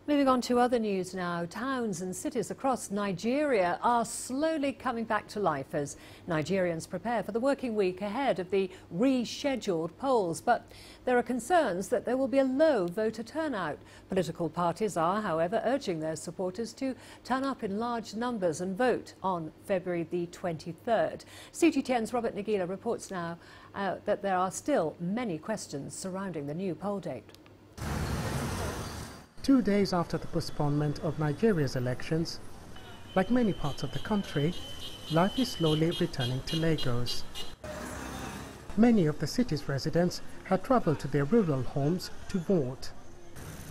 Moving on to other news now, towns and cities across Nigeria are slowly coming back to life as Nigerians prepare for the working week ahead of the rescheduled polls. But there are concerns that there will be a low voter turnout. Political parties are, however, urging their supporters to turn up in large numbers and vote on February the 23rd. CGTN's Robert Nagila reports now that there are still many questions surrounding the new poll date. 2 days after the postponement of Nigeria's elections, like many parts of the country, life is slowly returning to Lagos. Many of the city's residents had traveled to their rural homes to vote.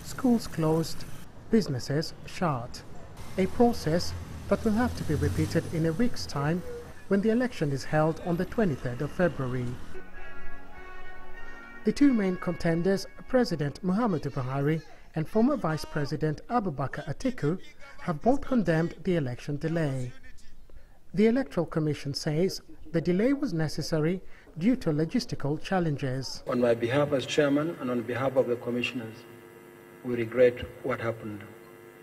Schools closed, businesses shut. A process that will have to be repeated in a week's time when the election is held on the 23rd of February. The two main contenders, President Muhammadu Buhari and former Vice President Abubakar Atiku, have both condemned the election delay. The Electoral Commission says the delay was necessary due to logistical challenges. On my behalf as chairman and on behalf of the commissioners, we regret what happened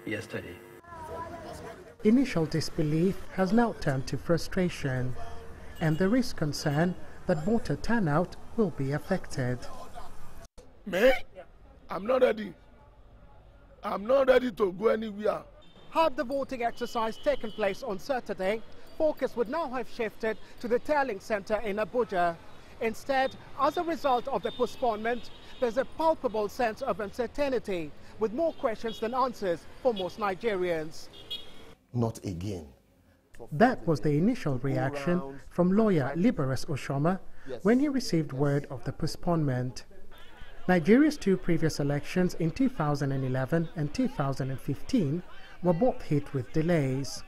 yesterday. Initial disbelief has now turned to frustration, and there is concern that voter turnout will be affected. Me? I'm not ready. I'm not ready to go anywhere. Had the voting exercise taken place on Saturday, focus would now have shifted to the tallying center in Abuja. Instead, as a result of the postponement, there's a palpable sense of uncertainty, with more questions than answers for most Nigerians. Not again. That was the initial reaction from lawyer Liberus Oshoma when he received word of the postponement. Nigeria's two previous elections in 2011 and 2015 were both hit with delays.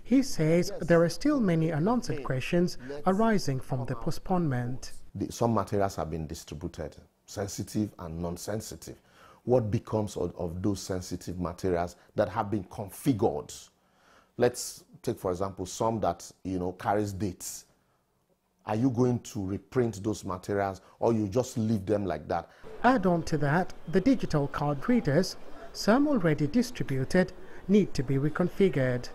He says there are still many unanswered questions arising from the postponement. Some materials have been distributed, sensitive and non-sensitive. What becomes of those sensitive materials that have been configured? Let's take, for example, some that carries dates. Are you going to reprint those materials or you just leave them like that? Add on to that, the digital card readers, some already distributed, need to be reconfigured.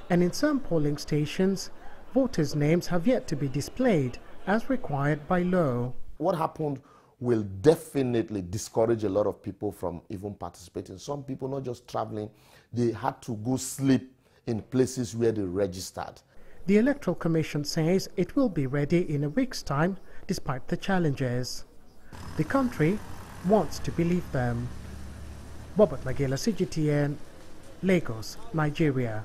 And in some polling stations, voters' names have yet to be displayed as required by law. What happened will definitely discourage a lot of people from even participating. Some people not just traveling, they had to go sleep in places where they registered. The Electoral Commission says it will be ready in a week's time despite the challenges. The country wants to believe them. Robert Nagila, CGTN, Lagos, Nigeria.